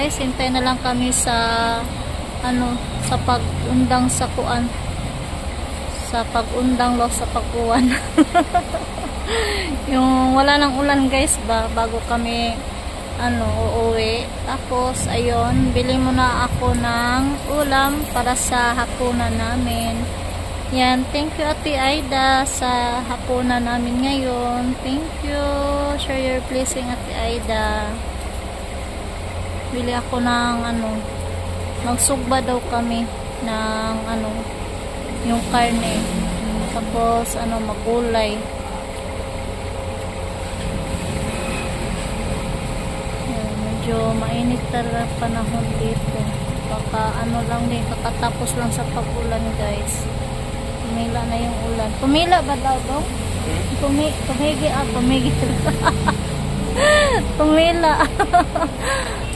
guys, hintay na lang kami sa sa pag-undang sa kuan. Sa pag-undang lo sa pagkuan. Yung wala nang ulan guys ba, bago kami uuwi. Tapos ayun, bili muna ako ng ulam para sa hapunan namin. Yan, thank you Ate Aida sa hapunan namin ngayon. Thank you. Share your blessing Ate Aida. Bili ako ng magsugba daw kami ng yung karne. Tapos magulay. Medyo mainit talaga panahon dito. Baka lang din, kakatapos lang sa pag-ulan guys. Pumila na yung ulan. Pumila ba daw dong? Pumigi. Pumila.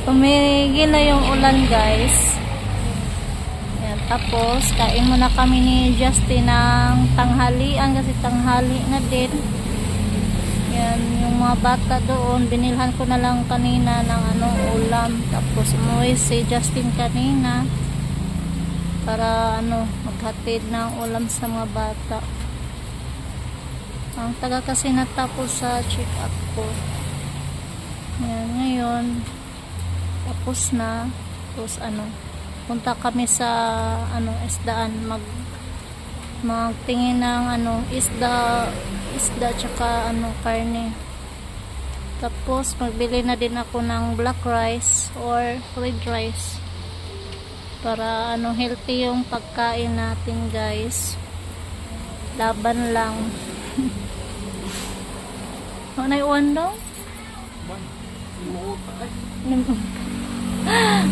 Pumigi na yung ulan guys. Yan, tapos kain muna kami ni Justin ng tanghalian kasi tanghali na din. Yan, yung mga bata doon, binilhan ko na lang kanina ng ulam. Tapos umuwi si Justin kanina para maghatid ng ulam sa mga bata. Ang taga kasi natapos sa check-up ko. Yan, ngayon tapos na. Tapos punta kami sa isdaan, magtingin ng isda tsaka karne. Tapos magbili na din ako ng black rice or red rice para healthy yung pagkain natin guys. Laban lang. Ano iwan daw?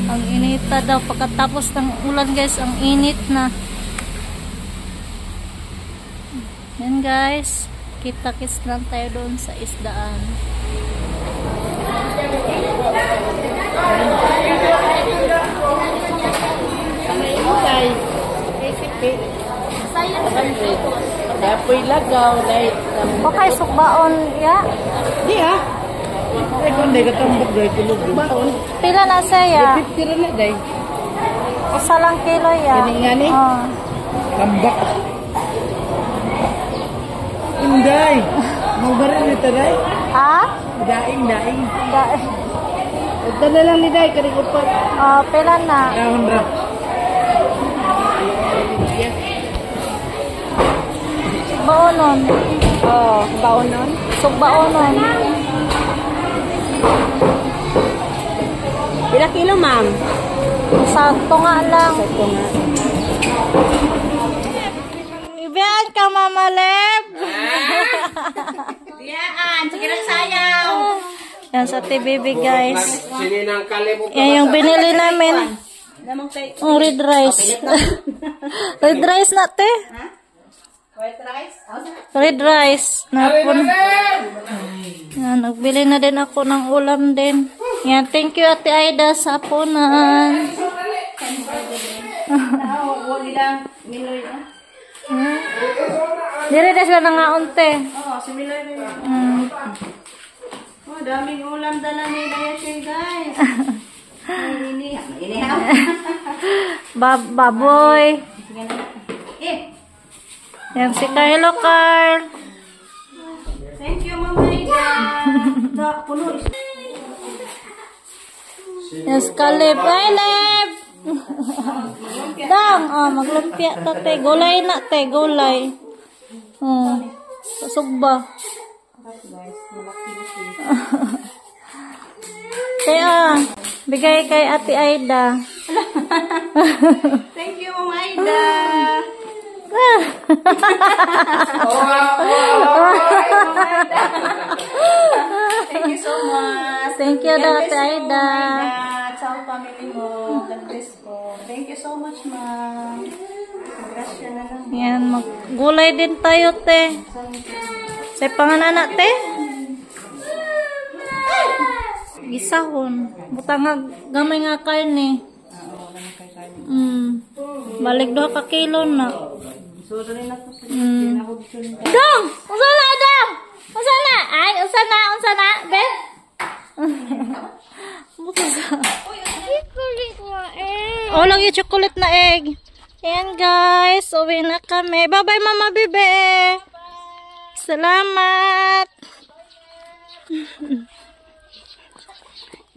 Ang inita daw pagkatapos ng ulan guys, ang init na. Yan guys, kita-kits lang tayo doon sa isdaan. Dapoy lagaw dahil Okay, sukbaon ya? di ha? Ay kung di katambak dahil tulog baon. Pila na saya? Pipira na dahil Usa lang kilo ya? Kani nga ni? Oh. Tambak Inday Magbarin nito dahil Ha? Daing Daing. Ito na lang ni dahil karing upat Pila na? Rahon ra Baonon. baonon Sukbaonon. Pila kilo ma'am? Sakto nga lang. Sakto nga Ibiyan ka, Mama Leb. Diyaan, sige lang sayaw. Yan sa TBB guys. Sininang kalibog Yan yung binili namin. Ang red rice. Red rice na te. White rice? Red rice. Yan, nagbili na din ako ng ulam din. Yan, thank you Ate Aida sa apunan. Wali lang, Miloy na. Dire na sila nangaunte. Si Miloy na daming ulam dala ni Dayashin guys. Inihaw. Baboy. Yan si Carlo Carl. Thank you, Mama Ida. Puno. Yes, Kaleb. Ay, Leb! Dang, maglumpia ta, te. Gulay na, te. Gulay. Sugba. Kaya, bigay kay Ate Aida. Thank you, Mama Ida. Thank you so much. Thank you, Ate Aida. Ciao, family mo. God bless po. Thank you so much, ma'am. Grasya na lang. Yan, maggulay din tayo, te. Sa panganan te. Gisahon. Butang nga gamay nga karne. Balik 2 ka kilo na. Dong! Unsa na, Dong? Unsa na? Ay, unsa na, be? Buta sa. Oh, lagi chocolate na egg. Ayan guys, uwi na kami. Bye-bye Mama Bebe. Salamat.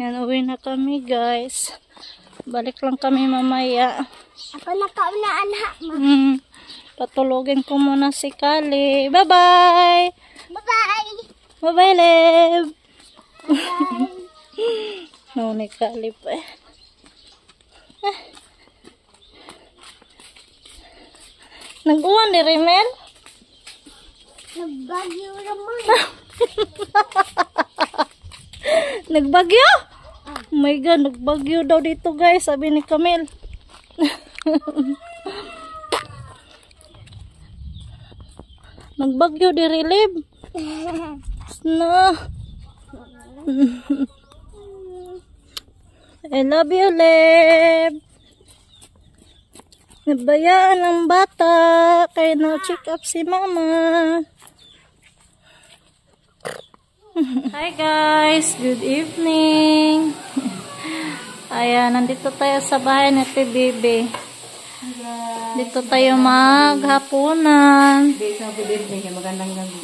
Yan, uwi na kami guys. Balik lang kami mamaya. Ako nakaunaan ha. Patulogin ko muna si Kali. Bye-bye. Bye-bye. Bye-bye, Lev. Bye. No, ni Kali pa eh. Nag-uwan ni Rimel? Nagbagyo naman. Nagbagyo? Oh my God, nagbagyo daw dito guys, sabi ni Camille. Nagbagyo di Rilib. Na. I love you, Leb. Nabayaan ang bata. Kaya na-check up si Mama. Hi guys, good evening. Ayan, nandito tayo sa bahay ni Ate Bibi. Dito tayo maghapunan. Magandang gabi.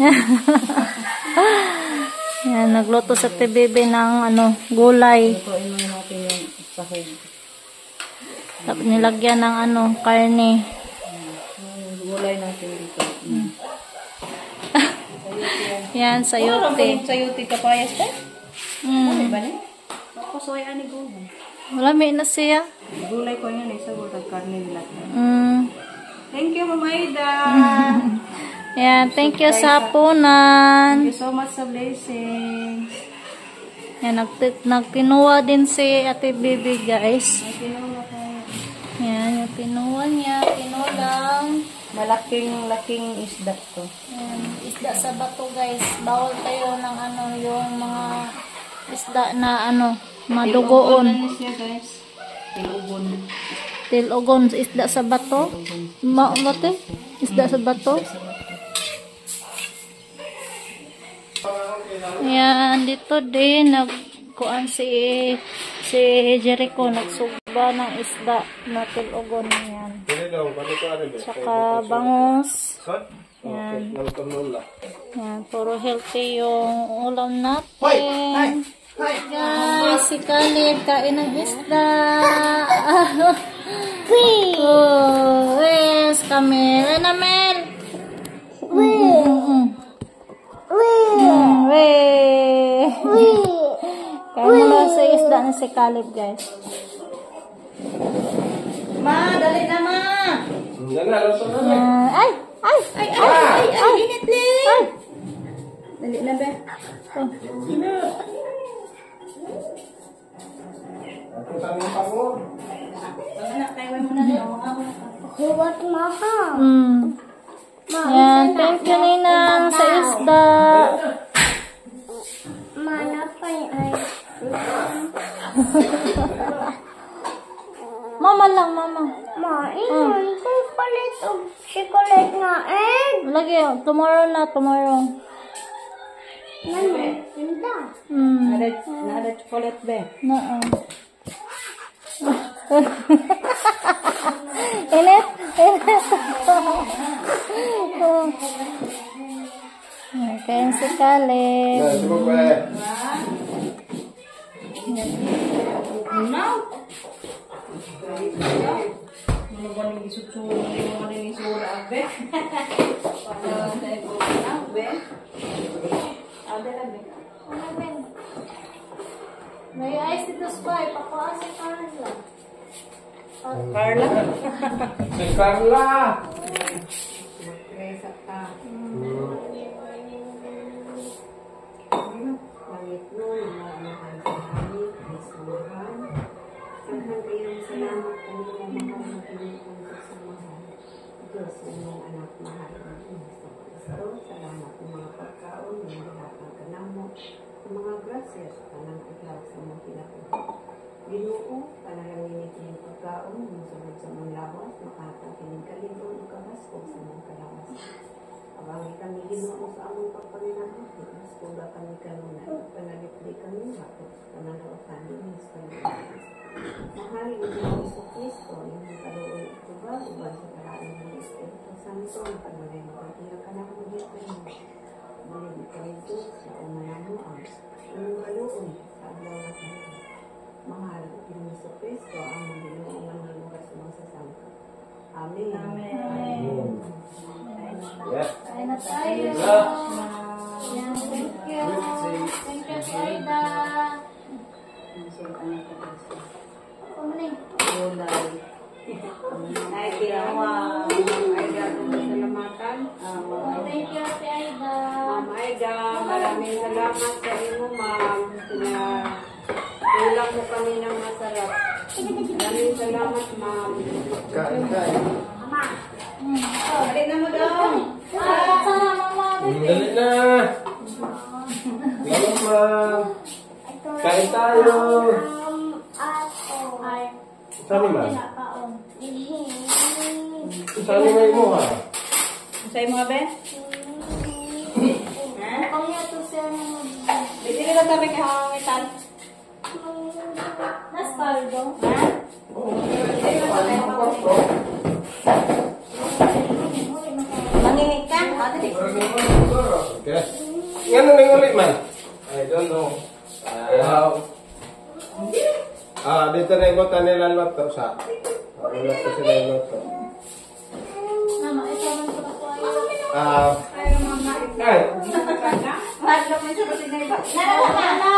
Ayan, nagluto sa Ate Bibi ng gulay. Lutuin muna natin yung sahig. Tapos nilagyan ng karne. Gulay natin dito. Yan, sayote. Sayote kapayas ba? Ano ba niya? Ako soya ni gulay. Malami na siya. Gulay ko yan, isa ko karne nila. Thank you, Mama Ida. Yan, thank you sa hapunan. Thank you so much sa blessings. Yan, nagtinuwa din si Ate Bibi, guys. Yan, yung tinuwa niya, tinulang. Malaking isda to. Yan, isda sa bato, guys. Bawal tayo ng yung mga isda na madugoon. Tilugon siya, guys. Tilugon. Tilugon, isda sa bato. Mate? Isda sa bato. Yan, dito din nagkuan si Jericho, nagsugba ng isda na tilugon yan. Tsaka bangus. Yan. Yan, puro healthy yung ulam natin. Guys, si Caleb kain ng isda. Oh, yes, Camille. Mel. Kaya mo lang sa isda na si Caleb, guys. Ma, dali na, Ma. Ay! Init, Ling. Dali na, be. Huwag maha. Yan, thank you, Ninang, sa isda. Mana pa ay. Mama lang, mama. Mainon kung palit og chocolate nga egg. Lagi, tomorrow na, tomorrow. Nano? Tinda. Nada chocolate, be. Oo. Init? Kain si Caleb. Ano ba nang isutsuro yung mga ninisura, be? Be? Abe na, be. May ice dito spy. Pakuha si Carla. Carla? Si Carla! Reza ka. Langit nun, mahal sa langit, ay samahan. Tanghal kayong salamat ang mga mahal na pinitong kasamahan. Diyos na iyong anak mahal ng Kristo. Salamat ng mga pagkaon, ng lahat ng kanamo, ng mga grasya sa kanang adlaw sa mga kinabuhi. Ginoo, panalangin ito pagkaon, ng sunod sa mga lawas, makatakiling kalibon o kabaskog sa mga kalawas. Abangin kami ginoo sa among pagpanginabuhi. Mas kuga kami kanuna. Panagipli kami hapos. Pananawasan din sa mahal ng Diyos sa Kristo. Yung kaluoy ito ba? Uban sa paraan ng Espiritu Santo. Pagmagay magpagkira ka na kung dito mo. Balik ka rin sa umayan mo ang yung kaluoy sa adlaw na kami. Mahal ng Diyos sa Kristo. Ang maginoong ang lugar sa mga sasangka. Amen. Amen. Yeah. Kaya na tayo. Yeah. Yan, thank you. Thank you, Aida. Ay, ginawa. Ay, gano'n salamatan. Thank you, Ate Aida. Ma'am Aida, maraming salamat sa inyo, ma'am. Tulang mo kami ng masarap. Maraming salamat, ma'am. Kain, kain. Balik na mo daw. Sama, Mama. Dali na. Salamat, ma'am. Kain tayo. Ay, Sabi, ma'am. pinakaon. Sabi mo ha. Sa'yo mga be? Kung niya to siya Hindi na tabi ka hangitan. Naspardo. Mangingit ka? Ate, di. Okay. Ngano na ulit, man? I don't know. Dito na yung bota nila loto sa. Loto sila yung loto. Mama, ito man ko po ay. Ay. Mahal na may sagot na iba. Nala!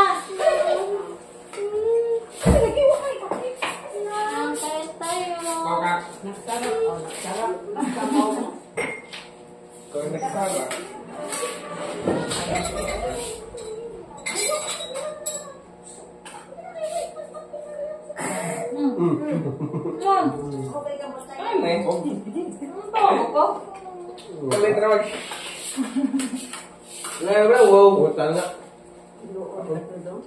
Antay tayo. Nagsarap. Oh, nagsarap. Nagsamaw mo. Kung nagsama. Mom! Ano eh? Ano ko? Kalit rawag. Lara, wow. Buta na. Luod na to doon.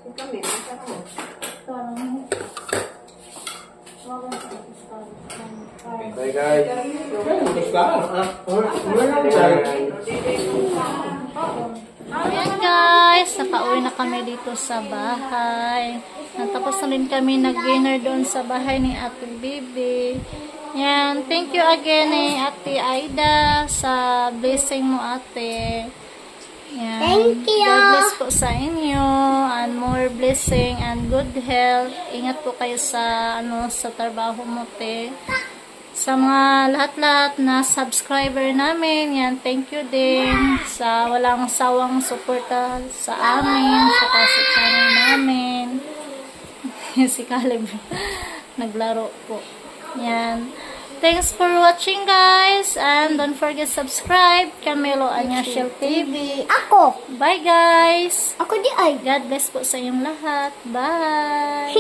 So kami, masarap. Parang... Wala sa istorya. Bye guys. Gusto Ayan guys, nakauwi na kami dito sa bahay. Natapos na rin kami nag-dinner doon sa bahay ni Ate Bibi. Yan, thank you again Ate Aida sa blessing mo ate. Yan. Thank you. God bless po sa inyo and more blessing and good health. Ingat po kayo sa sa trabaho mo te. Sa mga lahat-lahat na subscriber namin, yan, thank you din sa walang sawang suporta sa amin, sa channel namin. Si Caleb, naglaro po. Yan. Thanks for watching guys, and don't forget subscribe, Camilo Anyashel TV. Ako. Bye guys! Ako di ay. God bless po sa inyong lahat. Bye!